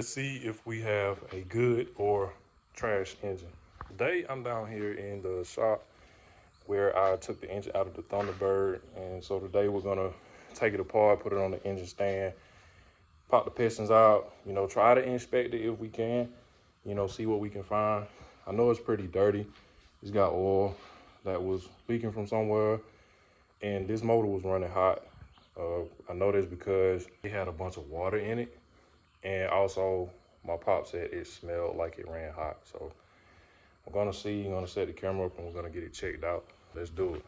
Let's see if we have a good or trash engine. Today I'm down here in the shop where I took the engine out of the Thunderbird, and so today we're gonna take it apart, put it on the engine stand, pop the pistons out, try to inspect it if we can, see what we can find. I know it's pretty dirty. It's got oil that was leaking from somewhere, and this motor was running hot. I know this because it had a bunch of water in it, and also my pop said it smelled like it ran hot. So I'm gonna set the camera up and we're gonna get it checked out. Let's do it.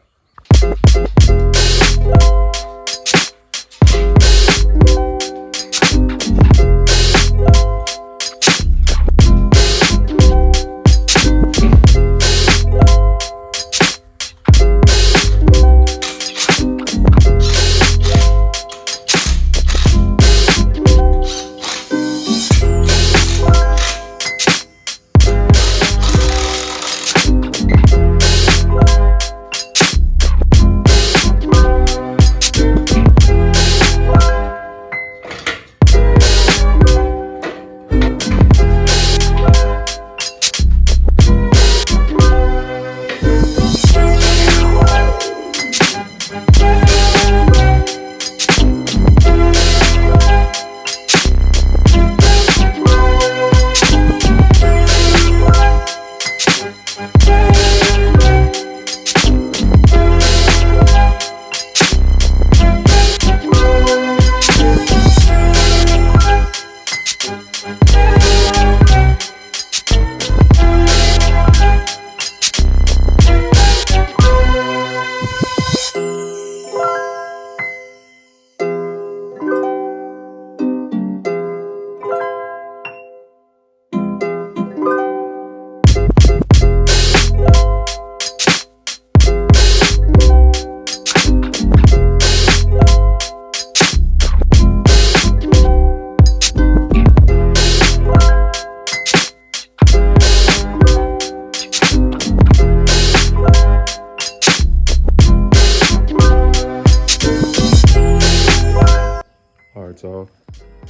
All right, y'all,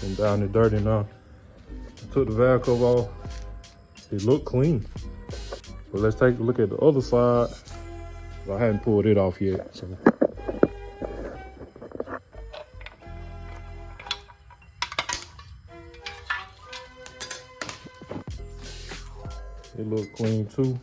I'm down and dirty now. I took the valve cover off. It looked clean. But let's take a look at the other side. I hadn't pulled it off yet, so. It looked clean too.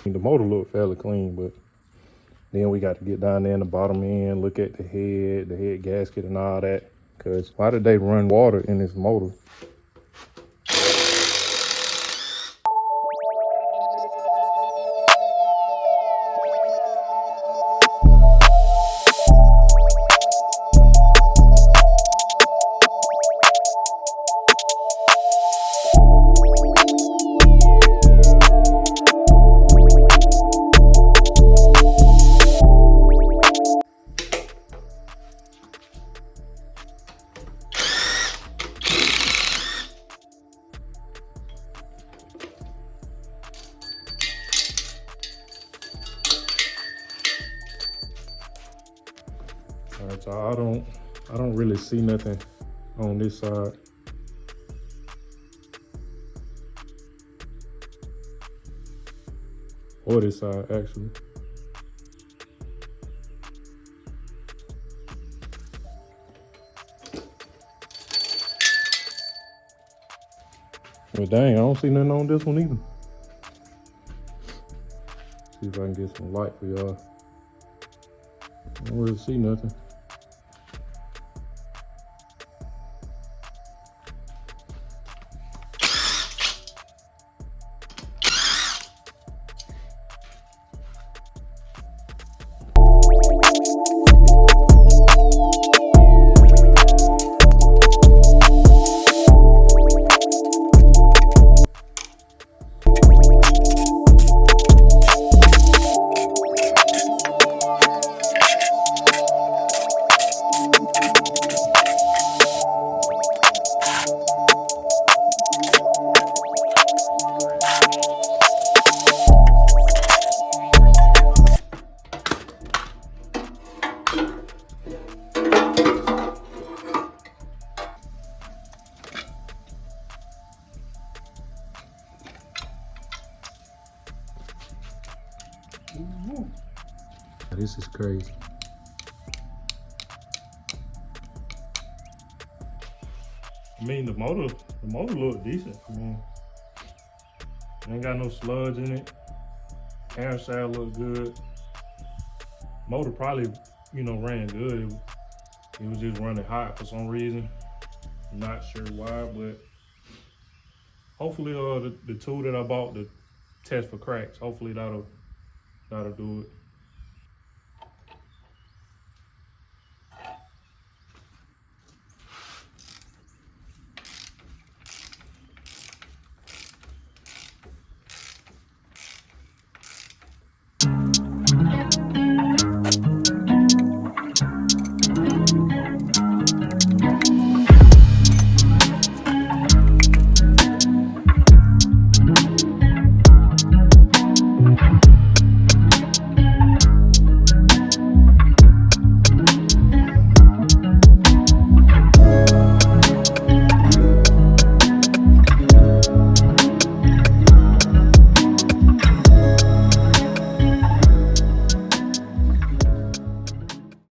The motor looked fairly clean, but then we got to get down there in the bottom end, look at the head gasket and all that. Cause why did they run water in this motor? All right, so I don't really see nothing on this side. Or this side, actually. Well, dang, I don't see nothing on this one either. See if I can get some light for y'all. I don't really see nothing. Ooh. This is crazy. I mean, the motor look decent. I mean, it ain't got no sludge in it. Air sound look good. Motor probably, you know, ran good. It was just running hot for some reason. Not sure why, but hopefully the tool that I bought to test for cracks, hopefully that'll do it.